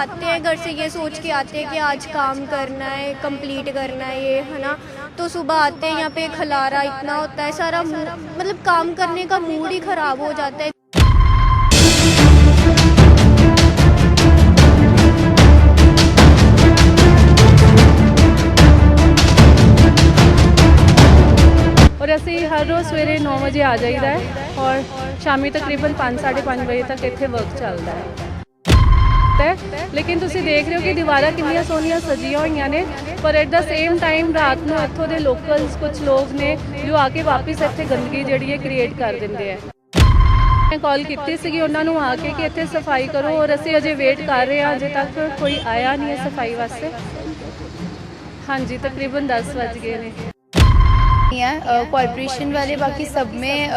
आते हैं घर से ये सोच के आते हैं कि आज काम करना है, कंप्लीट करना है ये, है ना। तो सुबह आते हैं यहाँ पे खलारा इतना होता है, सारा मतलब काम करने का मूड ही ख़राब हो जाता है। और ऐसे ही हर रोज़ सवेरे 9 ਵਜੇ आ जाइदा है और शामी तकरीबन 5-5:30 ਵਜੇ तक ਇੱਥੇ वर्क ਚੱਲਦਾ ਹੈ। लेकिन ਤੁਸੀਂ देख रहे हो कि दीवारां कितनी सोहनियां सजिया हुई ने, पर एट द सेम टाइम रात ਨੂੰ ਇੱਥੋਂ ਦੇ लोकल्स कुछ लोग ने जो आके वापस ਇੱਥੇ गंदगी ਜਿਹੜੀ है क्रिएट कर ਦਿੰਦੇ ਹੈ। मैं कॉल की सी उन्होंने आके कि इतने सफाई करो और असी अजे वेट कर रहे हैं, अजे तक कोई आया नहीं है सफाई वास्ते। हाँ जी, तकरीबन 10 बज गए ने। कॉरपोरेशन वाले बाकी सब में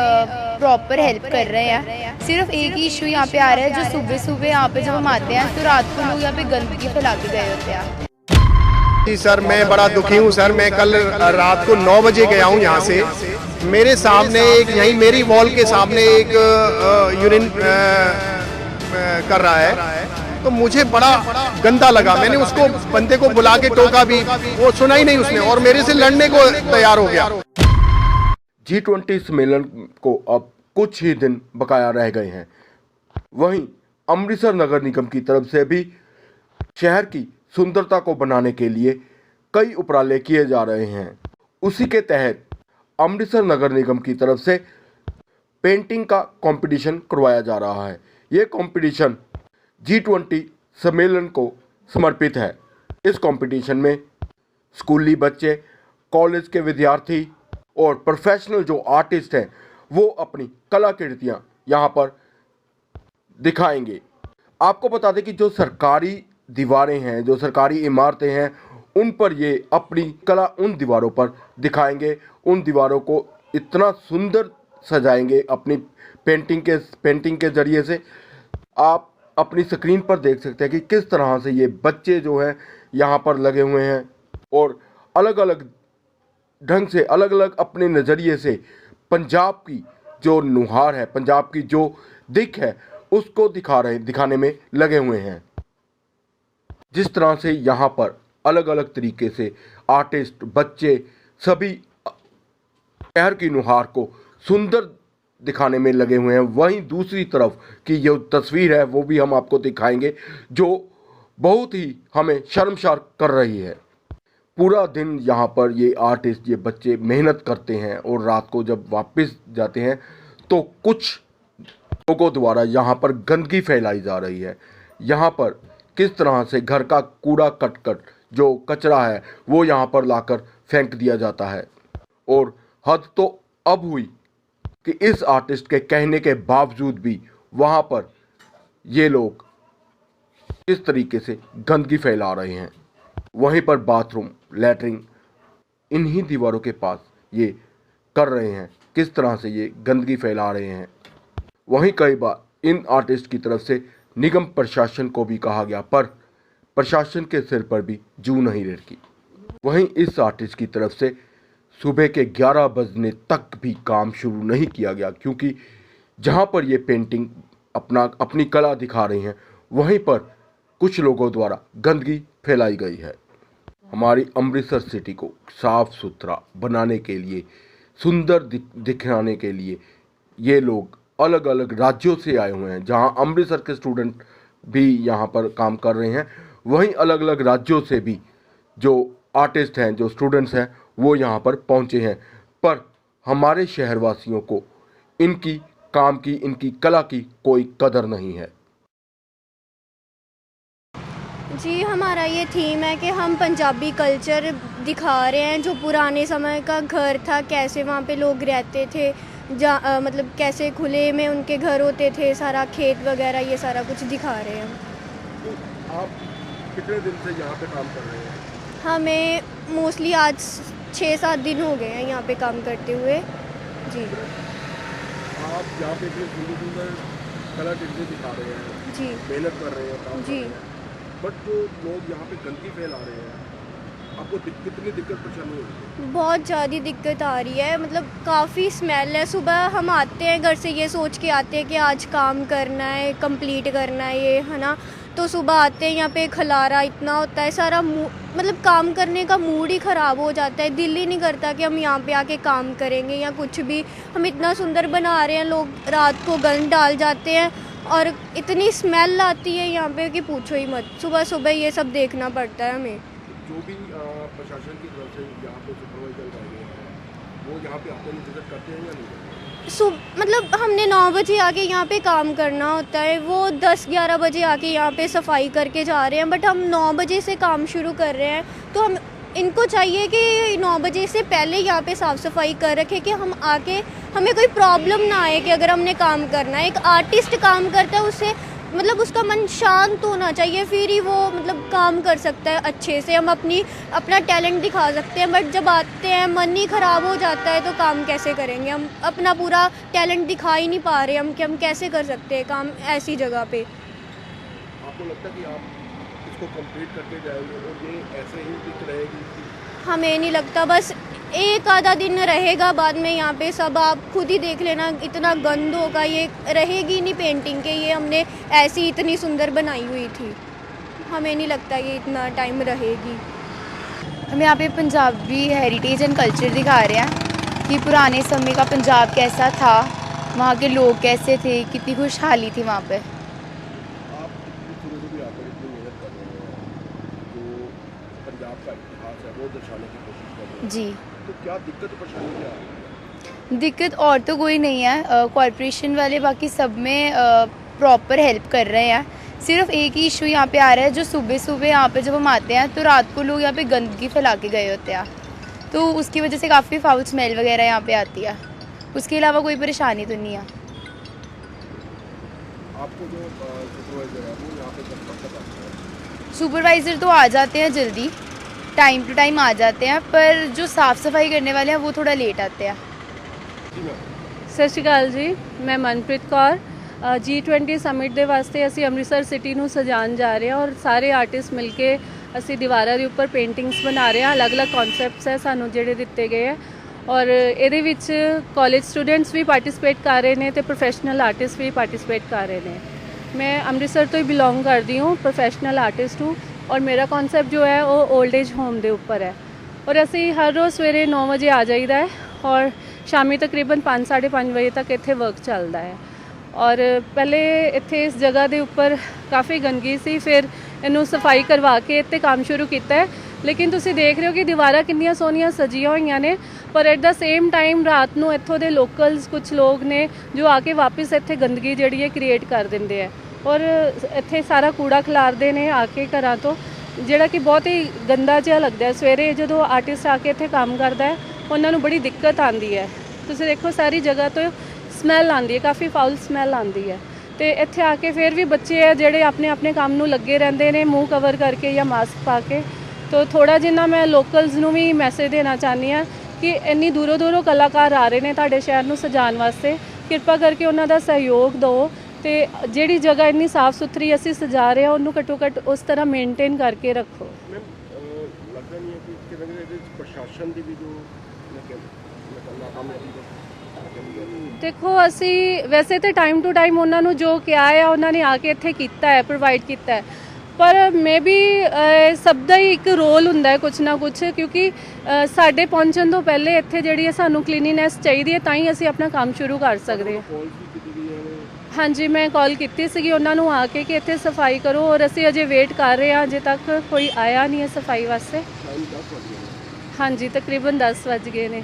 प्रॉपर हेल्प कर रहे हैं। सिर्फ एक ही इशू यहाँ पे आ रहा है, जो सुबह सुबह यहाँ पे जब हम आते हैं तो रात को लोग यहाँ पे गंदगी फैला के गए होते हैं। जी सर, मैं बड़ा दुखी हूँ सर। मैं कल रात को 9 बजे गया हूँ यहाँ से। मेरे सामने एक, यहीं मेरी वॉल के सामने एक यूरिन कर रहा है, तो मुझे बड़ा गंदा लगा। मैंने उसको बंदे को बुला के टोका भी, वो सुना ही नहीं उसने और मेरे से लड़ने को तैयार हो गया। G20 सम्मेलन को अब कुछ ही दिन बकाया रह गए हैं। वहीं अमृतसर नगर निगम की तरफ से भी शहर की सुंदरता को बनाने के लिए कई उपराले किए जा रहे हैं। उसी के तहत अमृतसर नगर निगम की तरफ से पेंटिंग का कंपटीशन करवाया जा रहा है। ये कंपटीशन G20 सम्मेलन को समर्पित है। इस कंपटीशन में स्कूली बच्चे, कॉलेज के विद्यार्थी और प्रोफेशनल जो आर्टिस्ट हैं वो अपनी कलाकृतियाँ यहाँ पर दिखाएंगे। आपको बता दें कि जो सरकारी दीवारें हैं, जो सरकारी इमारतें हैं, उन पर ये अपनी कला उन दीवारों पर दिखाएंगे। उन दीवारों को इतना सुंदर सजाएंगे अपनी पेंटिंग के ज़रिए से। आप अपनी स्क्रीन पर देख सकते हैं कि किस तरह से ये बच्चे जो हैं यहाँ पर लगे हुए हैं और अलग अलग ढंग से, अलग अलग अपने नज़रिए से पंजाब की जो नुहार है, पंजाब की जो दिख है, उसको दिखाने में लगे हुए हैं। जिस तरह से यहाँ पर अलग अलग तरीके से आर्टिस्ट, बच्चे सभी शहर की नुहार को सुंदर दिखाने में लगे हुए हैं, वहीं दूसरी तरफ की जो तस्वीर है वो भी हम आपको दिखाएंगे, जो बहुत ही हमें शर्मसार कर रही है। पूरा दिन यहाँ पर ये आर्टिस्ट, ये बच्चे मेहनत करते हैं और रात को जब वापस जाते हैं तो कुछ लोगों द्वारा यहाँ पर गंदगी फैलाई जा रही है। यहाँ पर किस तरह से घर का कूड़ा कट जो कचरा है वो यहाँ पर लाकर फेंक दिया जाता है। और हद तो अब हुई कि इस आर्टिस्ट के कहने के बावजूद भी वहाँ पर ये लोग इस तरीके से गंदगी फैला रहे हैं। वहीं पर बाथरूम, लैट्रिन इन्हीं दीवारों के पास ये कर रहे हैं, किस तरह से ये गंदगी फैला रहे हैं। वहीं कई बार इन आर्टिस्ट की तरफ से निगम प्रशासन को भी कहा गया, पर प्रशासन के सिर पर भी जूं नहीं लड़की। वहीं इस आर्टिस्ट की तरफ से सुबह के 11 बजने तक भी काम शुरू नहीं किया गया, क्योंकि जहां पर ये पेंटिंग अपनी कला दिखा रही हैं, वहीं पर कुछ लोगों द्वारा गंदगी फैलाई गई है। हमारी अमृतसर सिटी को साफ़ सुथरा बनाने के लिए, सुंदर दिखाने के लिए ये लोग अलग अलग राज्यों से आए हुए हैं। जहां अमृतसर के स्टूडेंट भी यहां पर काम कर रहे हैं, वहीं अलग अलग राज्यों से भी जो आर्टिस्ट हैं, जो स्टूडेंट्स हैं, वो यहाँ पर पहुँचे हैं। पर हमारे शहरवासियों को इनकी काम की, इनकी कला की कोई कदर नहीं है। जी, हमारा ये थीम है कि हम पंजाबी कल्चर दिखा रहे हैं। जो पुराने समय का घर था, कैसे वहाँ पे लोग रहते थे, मतलब कैसे खुले में उनके घर होते थे, सारा खेत वगैरह, ये सारा कुछ दिखा रहे हैं। तो आप कितने दिन से यहाँ पे काम कर रहे हैं? हमें मोस्टली आज 6-7 दिन हो गए हैं यहाँ पे काम करते हुए। जी, आप यहाँ पे इतनी सुंदर कलाकृति दिखा रहे हैं, जी, मेहनत कर रहे हैं, काम कर जी। रहे हैं, बट जो लोग यहाँ पे गंदगी फैला रहे हैं, आपको कितनी दिक्कत परेशानी हो रही है? बहुत ज़्यादा दिक्कत आ रही है, मतलब काफ़ी स्मेल है। सुबह हम आते हैं घर से ये सोच के आते हैं कि आज काम करना है, कंप्लीट करना है ये, है ना। तो सुबह आते हैं यहाँ पे खलारा इतना होता है, सारा मतलब काम करने का मूड ही ख़राब हो जाता है। दिल ही नहीं करता कि हम यहाँ पे आके काम करेंगे या कुछ भी। हम इतना सुंदर बना रहे हैं, लोग रात को गंद डाल जाते हैं और इतनी स्मेल आती है यहाँ पे कि पूछो ही मत। सुबह सुबह ये सब देखना पड़ता है हमें। जो भी प्रशासन की तरफ से यहाँ पे सुपरवाइजर आए हैं वो यहाँ पे आते हैं, विजिट करते हैं या नहीं करते? मतलब हमने 9 बजे आके यहाँ पे काम करना होता है, वो 10-11 बजे आके यहाँ पे सफाई करके जा रहे हैं, बट हम 9 बजे से काम शुरू कर रहे हैं। तो हम इनको चाहिए कि 9 बजे से पहले यहाँ पे साफ़ सफाई कर रखें कि हम आके हमें कोई प्रॉब्लम ना आए कि अगर हमने काम करना है। एक आर्टिस्ट काम करता है, उससे मतलब उसका मन शांत होना चाहिए, फिर ही वो मतलब काम कर सकता है अच्छे से। हम अपना टैलेंट दिखा सकते हैं, बट जब आते हैं मन ही ख़राब हो जाता है तो काम कैसे करेंगे? हम अपना पूरा टैलेंट दिखा ही नहीं पा रहे हम कि हम कैसे कर सकते हैं काम ऐसी जगह पे। आपको लगता है कि आप इसको कंप्लीट करके जाएंगे और ये ऐसे ही दिख रहेगी? हमें नहीं लगता, बस एक आधा दिन रहेगा, बाद में यहाँ पे सब आप खुद ही देख लेना इतना गंद होगा, ये रहेगी नहीं पेंटिंग के। ये हमने ऐसी इतनी सुंदर बनाई हुई थी, हमें नहीं लगता ये इतना टाइम रहेगी। हम यहाँ पे पंजाबी हेरिटेज एंड कल्चर दिखा रहे हैं कि पुराने समय का पंजाब कैसा था, वहाँ के लोग कैसे थे, कितनी खुशहाली थी वहाँ पे। आप इतनी शुरू से भी आकर इतनी मेहनत कर रहे हैं, जो पंजाब का इतिहास है वो दर्शाने की कोशिश कर रहे हैं, जी, तो क्या दिक्कत परेशानी क्या आ रही है? दिक्कत और तो कोई नहीं है, कॉरपोरेशन वाले बाकी सब में प्रॉपर हेल्प कर रहे हैं। सिर्फ एक ही इशू यहाँ पे आ रहा है, जो सुबह सुबह यहाँ पे जब हम आते हैं तो रात को लोग यहाँ पे गंदगी फैला के गए होते हैं, तो उसकी वजह से काफ़ी फाउल स्मेल वगैरह यहाँ पे आती है। उसके अलावा कोई परेशानी तो नहीं है। आपको जो सुपरवाइजर है वो यहाँ पे कब तक आते हैं? सुपरवाइज़र तो आ जाते हैं जल्दी, टाइम टू टाइम आ जाते हैं, पर जो साफ़ सफाई करने वाले हैं वो थोड़ा लेट आते हैं। जी मैम। ਸਤਿ ਸ਼੍ਰੀ ਅਕਾਲ ਜੀ, ਮੈਂ ਮਨਪ੍ਰੀਤ ਕੌਰ। G20 ਸਮਿਟ ਦੇ ਵਾਸਤੇ ਅਸੀਂ ਅੰਮ੍ਰਿਤਸਰ ਸਿਟੀ ਨੂੰ ਸਜਾਉਣ ਜਾ ਰਹੇ ਹਾਂ ਔਰ ਸਾਰੇ ਆਰਟਿਸਟ ਮਿਲ ਕੇ ਅਸੀਂ ਦੀਵਾਰਾਂ ਦੇ ਉੱਪਰ ਪੇਂਟਿੰਗਸ ਬਣਾ ਰਹੇ ਹਾਂ। ਅਲੱਗ-ਅਲੱਗ ਕਨਸੈਪਟਸ ਹੈ ਸਾਨੂੰ ਜਿਹੜੇ ਦਿੱਤੇ ਗਏ ਹੈ ਔਰ ਇਹਦੇ ਵਿੱਚ ਕਾਲਜ ਸਟੂਡੈਂਟਸ ਵੀ ਪਾਰਟਿਸਿਪੇਟ ਕਰ ਰਹੇ ਨੇ ਤੇ ਪ੍ਰੋਫੈਸ਼ਨਲ ਆਰਟਿਸਟ ਵੀ ਪਾਰਟਿਸਿਪੇਟ ਕਰ ਰਹੇ ਨੇ। मैं अमृतसर तो ही बिलोंग करती हूँ, प्रोफेशनल आर्टिस्ट हूँ और मेरा कॉन्सेप्ट जो है वो ओल्ड एज होम के ऊपर है और असी हर रोज़ सवेरे 9 बजे आ जाइदा है और शामी तकरीबन 5-5:30 बजे तक इत्थे वर्क चलता है। और पहले इत्थे इस जगह के उपर काफ़ी गंदगी सी, फिर इनू सफाई करवा के इत्थे काम शुरू किया है। लेकिन तुसी देख रहे हो कि दीवारां कितनियां सोहनियां सजियां होईयां ने, पर एट द सेम टाइम रात नूं इत्थों दे लोकल्स कुछ लोग ने जो आके वापस इत्थे गंदगी जिहड़ी है क्रिएट कर दिंदे है और इत्थे सारा कूड़ा खिलारदे ने आके घरां तो, ਜਿਹੜਾ कि बहुत ही गंदा जिहा लगदा है। सवेरे जो आर्टिस्ट आके इत्थे काम करता है उन्हां नूं बड़ी दिक्कत आंदी है। तुसीं देखो सारी जगह तो स्मैल आंदी है, काफ़ी फाउल स्मैल आंदी है। तो इत्थे आके फिर भी बच्चे है जिहड़े अपने अपने काम नूं लगे रहंदे ने मूँह कवर करके या मास्क पा के। तो थोड़ा जिन्ना मैं लोकल्स नूं भी मैसेज देना चाहनी हाँ कि इन्नी दूरों दूरों कलाकार आ रहे हैं तुहाडे शहर नूं सजाउण वास्ते, कृपा करके उन्हां दा सहयोग दो ਤੇ ਜਿਹੜੀ ਜਗ੍ਹਾ ਇੰਨੀ ਸਾਫ਼ ਸੁਥਰੀ ਅਸੀਂ ਸਜਾ ਰਹੇ ਹਾਂ ਉਹਨੂੰ ਘੱਟੋ ਘੱਟ ਉਸ ਤਰ੍ਹਾਂ ਮੇਨਟੇਨ ਕਰਕੇ ਰੱਖੋ। ਮੈਮ ਲੱਗਦਾ ਨਹੀਂ ਹੈ ਕਿ ਕਿਤੇ ਨਾ ਕਿਤੇ ਪ੍ਰਸ਼ਾਸਨ ਦੀ ਵੀ ਜੋ ਨਾਕਾਮਯਾਬੀ ਦਾ ਦੇਖੋ ਅਸੀਂ ਵੈਸੇ ਤਾਂ ਟਾਈਮ ਟੂ ਟਾਈਮ ਉਹਨਾਂ ਨੂੰ ਜੋ ਕਿਹਾ ਹੈ ਉਹਨਾਂ ਨੇ ਆ ਕੇ ਇੱਥੇ ਕੀਤਾ ਹੈ, ਪ੍ਰੋਵਾਈਡ ਕੀਤਾ ਹੈ, ਪਰ ਮੇ ਬੀ ਸਭ ਦਾ ਹੀ ਇੱਕ ਰੋਲ ਹੁੰਦਾ ਹੈ ਕੁਛ ਨਾ ਕੁਛ, ਕਿਉਂਕਿ ਸਾਡੇ ਪਹੁੰਚਣ ਤੋਂ ਪਹਿਲੇ ਇੱਥੇ ਜਿਹੜੀ ਹੈ ਸਾਨੂੰ ਕਲੀਨਿਨੈਸ ਚਾਹੀਦੀ ਹੈ, ਤਾਂ ਹੀ ਅਸੀਂ ਆਪਣਾ ਕੰਮ ਸ਼ੁਰੂ ਕਰ ਸਕਦੇ ਹਾਂ। हाँ जी, मैं कॉल की सी उन्होंने आके कि इतने सफाई करो और असी अजे वेट कर रहे हैं, अजे तक कोई आया नहीं है सफाई वास्ते। हाँ जी, तकरीबन 10 बज गए ने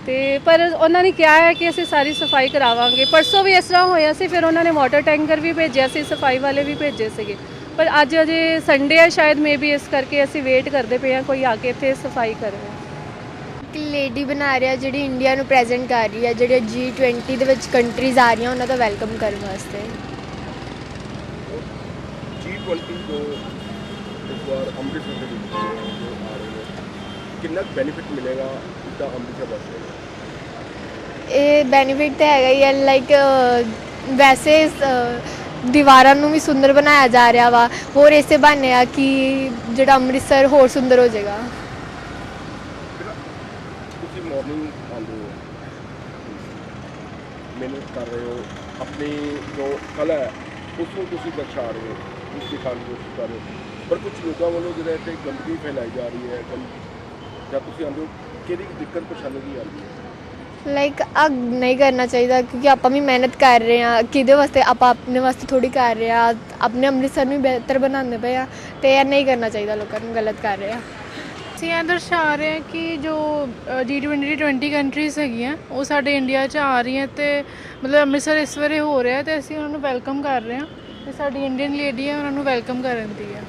तो, पर उन्होंने कहा है कि असी सारी सफाई करावांगे। परसों भी इस तरह होया सी, फिर उन्होंने वाटर टैंकर भी भेजे सी, सफाई वाले भी भेजे थे, पर अज अजे संडे है शायद मे बी, इस करके असी वेट करते पे हैं कोई आके इतने सफाई करे। ਲੇਡੀ ਬਣਾ ਰਿਹਾ ਜਿਹੜੀ ਇੰਡੀਆ ਨੂੰ ਪ੍ਰੈਜ਼ੈਂਟ ਕਰ ਰਹੀ ਹੈ, ਜਿਹੜੇ G20 ਦੇ ਵਿੱਚ ਕੰਟਰੀਜ਼ ਆ ਰਹੀਆਂ ਉਹਨਾਂ ਦਾ ਵੈਲਕਮ ਕਰਨ ਵਾਸਤੇ। G20 ਜੋ ਇਸ ਵਾਰ ਅੰਮ੍ਰਿਤਸਰ ਦੇ ਵਿੱਚ ਜੋ ਆ ਰਹੇ ਨੇ, ਕਿੰਨਾ ਬੈਨੀਫਿਟ ਮਿਲੇਗਾ ਇਸਦਾ ਅੰਮ੍ਰਿਤਸਰ ਵਾਸਤੇ? ਇਹ ਬੈਨੀਫਿਟ ਤਾਂ ਹੈਗਾ ਹੀ ਹੈ, ਲਾਈਕ ਵੈਸੇ ਦੀਵਾਰਾਂ ਨੂੰ ਵੀ ਸੁੰਦਰ ਬਣਾਇਆ ਜਾ ਰਿਹਾ ਵਾ, ਹੋਰ ਇਸੇ ਬਹਾਨੇ ਆ ਕਿ ਜਿਹੜਾ ਅੰਮ੍ਰਿਤਸਰ ਹੋਰ ਸੁੰਦਰ ਹੋ ਜਾਏਗਾ। मॉर्निंग आते हो, मेहनत कर रहे हो, अपनी जो कला है उसको तुम दर्शा रहे हो, कुछ दिखाने की कोशिश कर रहे हो, पर कुछ लोगों वालों जो रहते गंदगी फैलाई जा रही है, जब ਤੁਸੀਂ ਆਉਂਦੇ ਹੋ ਕਿਹੜੀ ਦਿੱਕਤ ਪਰੇਸ਼ਾਨੀ ਕੀ ਆਉਂਦੀ ਹੈ? ਲਾਈਕ ਆ ਨਹੀਂ ਕਰਨਾ ਚਾਹੀਦਾ ਕਿਉਂਕਿ ਆਪਾਂ ਵੀ ਮਿਹਨਤ ਕਰ ਰਹੇ ਹਾਂ ਕਿਹਦੇ ਵਾਸਤੇ ਆਪਾਂ ਆਪਣੇ ਵਾਸਤੇ ਥੋੜੀ ਕਰ ਰਹੇ ਹਾਂ ਆਪਣੇ ਅੰਮ੍ਰਿਤਸਰ ਨੂੰ ਬਿਹਤਰ ਬਣਾਉਂਦੇ ਪਏ ਆ ਤੇ ਇਹ ਨਹੀਂ ਕਰਨਾ ਚਾਹੀਦਾ ਲੋਕਾਂ ਨੂੰ ਗਲਤ ਕਰ ਰਹੇ ਆ ਅਸੀਂ ਇਹ ਦਰਸਾ ਰਹੇ ਹਾਂ ਕਿ ਜੋ G20 ਦੀ 20 ਕੰਟਰੀਜ਼ ਹੈਗੀਆਂ ਉਹ ਸਾਡੇ ਇੰਡੀਆ 'ਚ ਆ ਰਹੀਆਂ ਤੇ ਮਤਲਬ ਅੰਮ੍ਰਿਤਸਰ ਇਸ ਵਾਰੇ ਹੋ ਰਿਹਾ ਤੇ ਅਸੀਂ ਉਹਨਾਂ ਨੂੰ ਵੈਲਕਮ ਕਰ ਰਹੇ ਹਾਂ ਤੇ ਸਾਡੀ ਇੰਡੀਅਨ ਲੇਡੀ ਹੈ ਉਹਨਾਂ ਨੂੰ ਵੈਲਕਮ ਕਰਨ ਦੀ ਹੈ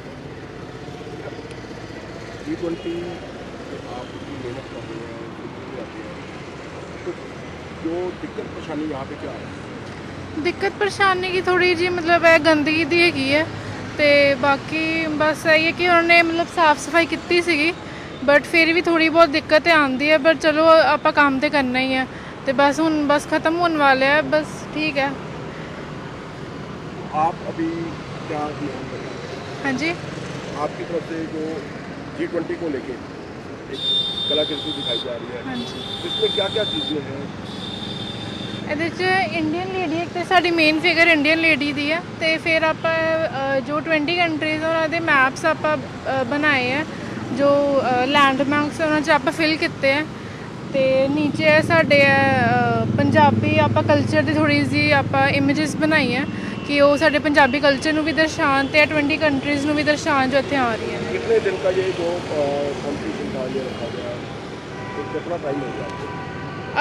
G20 आप की मेहनत कर रहे हैं, खुद आते हैं, तो जो दिक्कत परेशानी यहाँ पे क्या है? ਦਿੱਕਤ ਪਰੇਸ਼ਾਨੀ ਕੀ ਥੋੜੀ ਜੀ ਮਤਲਬ ਇਹ ਗੰਦਗੀ ਦੀ ਹੈਗੀ ਹੈ ਤੇ ਬਾਕੀ ਬਸ ਇਹ ਹੈ ਕਿ ਉਹਨਾਂ ਨੇ ਮਤਲਬ ਸਾਫ਼ ਸਫਾਈ ਕੀਤੀ ਸੀਗੀ ਬਟ ਫਿਰ ਵੀ ਥੋੜੀ ਬਹੁਤ ਦਿੱਕਤ ਆਉਂਦੀ ਹੈ ਪਰ ਚਲੋ ਆਪਾਂ ਕੰਮ ਤੇ ਕਰਨਾ ਹੀ ਹੈ ਤੇ ਬਸ ਹੁਣ ਬਸ ਖਤਮ ਹੋਣ ਵਾਲਾ ਹੈ बस ठीक है आप अभी क्या प्लान कर रहे हैं? हाँ जी आपकी तरफ से जो G20 को लेके एक कलाकृति दिखाई जा रही है, हाँ जी इसमें क्या क्या चीज़ें हैं? ਇਹਦੇ 'ਚ ਇੰਡੀਅਨ ਲੇਡੀ ਇੱਕ ਤੇ ਸਾਡੀ ਮੇਨ ਫਿਗਰ ਇੰਡੀਅਨ ਲੇਡੀ ਦੀ ਹੈ ਤੇ ਫਿਰ ਆਪਾਂ ਜੋ 20 ਕੰਟਰੀਜ਼ ਉਹਨਾਂ ਦੇ ਮੈਪਸ ਆਪਾਂ ਬਣਾਏ ਆ ਜੋ ਲੈਂਡਮਾਰਕਸ ਉਹਨਾਂ 'ਚ ਆਪਾਂ ਫਿਲ ਕੀਤੇ ਆ ਤੇ ਨੀਚੇ ਸਾਡੇ ਪੰਜਾਬੀ ਆਪਾਂ ਕਲਚਰ ਦੀ ਥੋੜੀ ਜਿਹੀ ਆਪਾਂ ਇਮੇजेस ਬਣਾਈਆਂ ਕਿ ਉਹ ਸਾਡੇ ਪੰਜਾਬੀ ਕਲਚਰ ਨੂੰ ਵੀ ਦਰਸਾਉਣ ਤੇ 20 ਕੰਟਰੀਜ਼ ਨੂੰ ਵੀ ਦਰਸਾਉਣ ਜੋ ਇੱਥੇ ਆ ਰਹੀਆਂ ਨੇ कितने दिन का ये जो कॉम्पिटिशन था ये रखा गया, तो कितना टाइम हो गया आपको?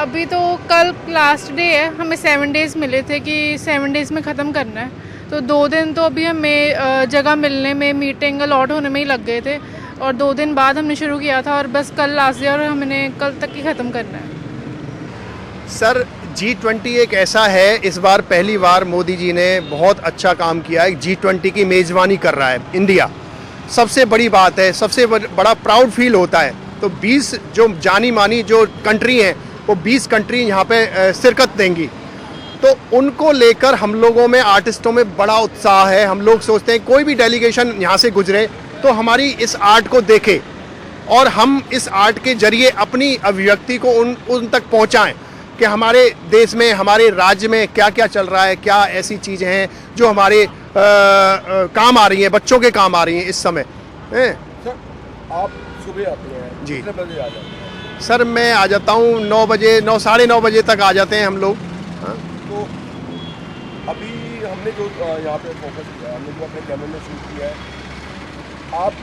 अभी तो कल लास्ट डे है हमें 7 डेज़ मिले थे कि 7 डेज़ में ख़त्म करना है तो 2 दिन तो अभी हमें जगह मिलने में मीटिंग अलॉट होने में ही लग गए थे और 2 दिन बाद हमने शुरू किया था और बस कल लास्ट डे और हमने कल तक ही ख़त्म करना है सर G20 एक ऐसा है, इस बार पहली बार मोदी जी ने बहुत अच्छा काम किया है। G20 की मेज़बानी कर रहा है इंडिया, सबसे बड़ी बात है, सबसे बड़ा प्राउड फील होता है। तो 20 जो जानी मानी जो कंट्री हैं वो 20 कंट्री यहाँ पे शिरकत देंगी, तो उनको लेकर हम लोगों में आर्टिस्टों में बड़ा उत्साह है। हम लोग सोचते हैं कोई भी डेलीगेशन यहाँ से गुजरे तो हमारी इस आर्ट को देखे और हम इस आर्ट के जरिए अपनी अभिव्यक्ति को उन तक पहुँचाएँ कि हमारे देश में हमारे राज्य में क्या क्या चल रहा है, क्या ऐसी चीज़ें हैं जो हमारे काम आ रही हैं, बच्चों के काम आ रही हैं इस समय हैं। सर आप सुबह आते हैं जी। कितने बजे आ जाते हैं? सर मैं आ जाता हूँ 9 बजे, 9 साढ़े 9 बजे तक आ जाते हैं हम लोग। हाँ? तो अभी हमने जो यहाँ पे फोकस किया है, हमने जो अपने कैमरे में शूट किया है, आप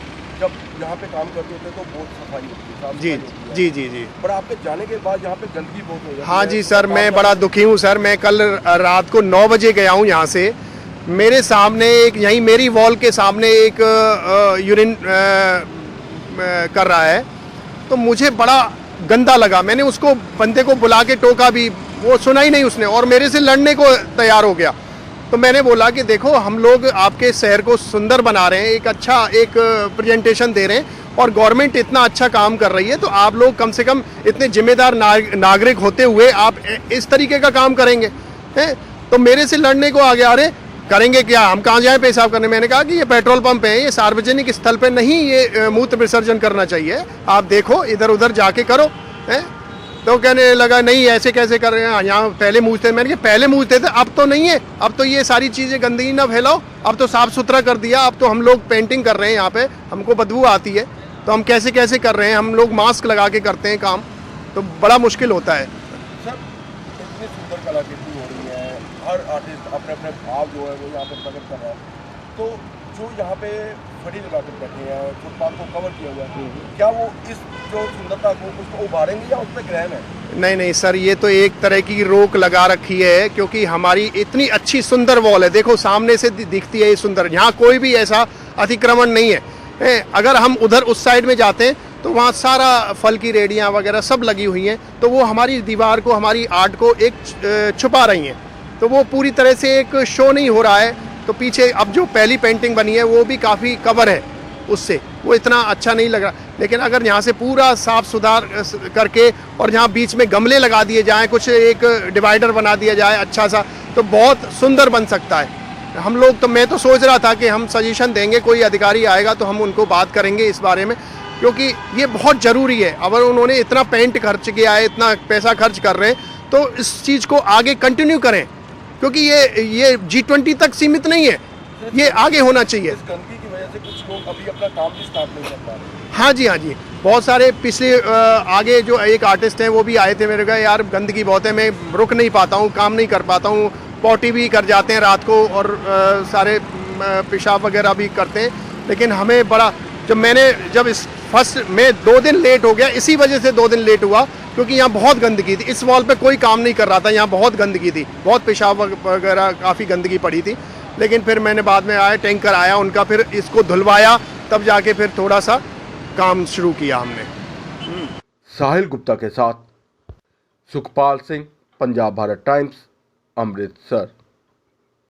जब यहाँ पे काम करते होते तो बहुत सफाई होती है, साफ जी सफाई होती है। जी जी जी पर आपके जाने के बाद यहाँ पे गंदगी बहुत हो जाती है। हाँ जी सर, मैं बड़ा दुखी हूँ सर। मैं कल रात को 9 बजे गया हूँ यहाँ से, मेरे सामने एक यहीं मेरी वॉल के सामने एक यूरिन कर रहा है, तो मुझे बड़ा गंदा लगा। मैंने उसको बंदे को बुला के टोका भी, वो सुना ही नहीं उसने और मेरे से लड़ने को तैयार हो गया। तो मैंने बोला कि देखो हम लोग आपके शहर को सुंदर बना रहे हैं, एक अच्छा एक प्रेजेंटेशन दे रहे हैं और गवर्नमेंट इतना अच्छा काम कर रही है, तो आप लोग कम से कम इतने जिम्मेदार नागरिक होते हुए आप इस तरीके का काम करेंगे हैं? तो मेरे से लड़ने को आगे आ रहे, करेंगे क्या, हम कहाँ जाएं पेशाब करने। मैंने कहा कि ये पेट्रोल पंप है, ये सार्वजनिक स्थल पे नहीं ये मूत्र विसर्जन करना चाहिए, आप देखो इधर उधर जाके करो हैं। तो कहने लगा नहीं ऐसे कैसे कर रहे हैं, यहाँ पहले मूझते। मैंने कहा पहले मूझते थे, अब तो नहीं है, अब तो ये सारी चीज़ें गंदगी ना फैलाओ, अब तो साफ़ सुथरा कर दिया। अब तो हम लोग पेंटिंग कर रहे हैं यहाँ पे, हमको बदबू आती है, तो हम कैसे कैसे कर रहे हैं, हम लोग मास्क लगा के करते हैं काम, तो बड़ा मुश्किल होता है। सर इतनी सुंदर कलाकृति हो रही है, हर आर्टिस्ट अपने अपने भाव जो है वो यहाँ पे प्रकट कर रहा है, तो जो यहाँ पे फड़ी लगा कर बैठे हैं, फुटपाथ को कवर किया हुआ है, क्या वो इस जो सुंदरता को उसको उभारेंगे या उस पर ग्रहण है? नहीं नहीं सर, ये तो एक तरह की रोक लगा रखी है, क्योंकि हमारी इतनी अच्छी सुंदर वॉल है, देखो सामने से दिखती है ये सुंदर, यहाँ कोई भी ऐसा अतिक्रमण नहीं है। अगर हम उधर उस साइड में जाते हैं तो वहाँ सारा फल की रेडियाँ वगैरह सब लगी हुई हैं, तो वो हमारी दीवार को, हमारी आर्ट को एक छुपा रही हैं, तो वो पूरी तरह से एक शो नहीं हो रहा है। तो पीछे अब जो पहली पेंटिंग बनी है वो भी काफ़ी कवर है उससे, वो इतना अच्छा नहीं लग रहा। लेकिन अगर यहाँ से पूरा साफ सुधार करके और यहाँ बीच में गमले लगा दिए जाएँ, कुछ एक डिवाइडर बना दिया जाए अच्छा सा, तो बहुत सुंदर बन सकता है। हम लोग तो, मैं तो सोच रहा था कि हम सजेशन देंगे, कोई अधिकारी आएगा तो हम उनको बात करेंगे इस बारे में, क्योंकि ये बहुत ज़रूरी है। अगर उन्होंने इतना पेंट खर्च किया है, इतना पैसा खर्च कर रहे हैं, तो इस चीज़ को आगे कंटिन्यू करें, क्योंकि ये G20 तक सीमित नहीं है, ये आगे होना चाहिए। इस गंदगी की वजह से कुछ लोग अभी अपना काम भी स्टार्ट नहीं कर पा रहे। हाँ जी, हाँ जी, बहुत सारे पिछले आगे जो एक आर्टिस्ट हैं वो भी आए थे, मेरे को यार गंदगी बहुत है, मैं रुक नहीं पाता हूँ, काम नहीं कर पाता हूँ, पॉटी भी कर जाते हैं रात को और सारे पेशाब वगैरह भी करते हैं। लेकिन हमें बड़ा जब इस फर्स्ट में 2 दिन लेट हो गया, इसी वजह से 2 दिन लेट हुआ क्योंकि यहाँ बहुत गंदगी थी। इस वॉल पे कोई काम नहीं कर रहा था, यहाँ बहुत गंदगी थी, बहुत पेशाब वगैरह काफ़ी गंदगी पड़ी थी। लेकिन फिर मैंने बाद में आया, टैंकर आया उनका, फिर इसको धुलवाया, तब जाके फिर थोड़ा सा काम शुरू किया हमने। साहिल गुप्ता के साथ सुखपाल सिंह, पंजाब भारत टाइम्स, अमृतसर।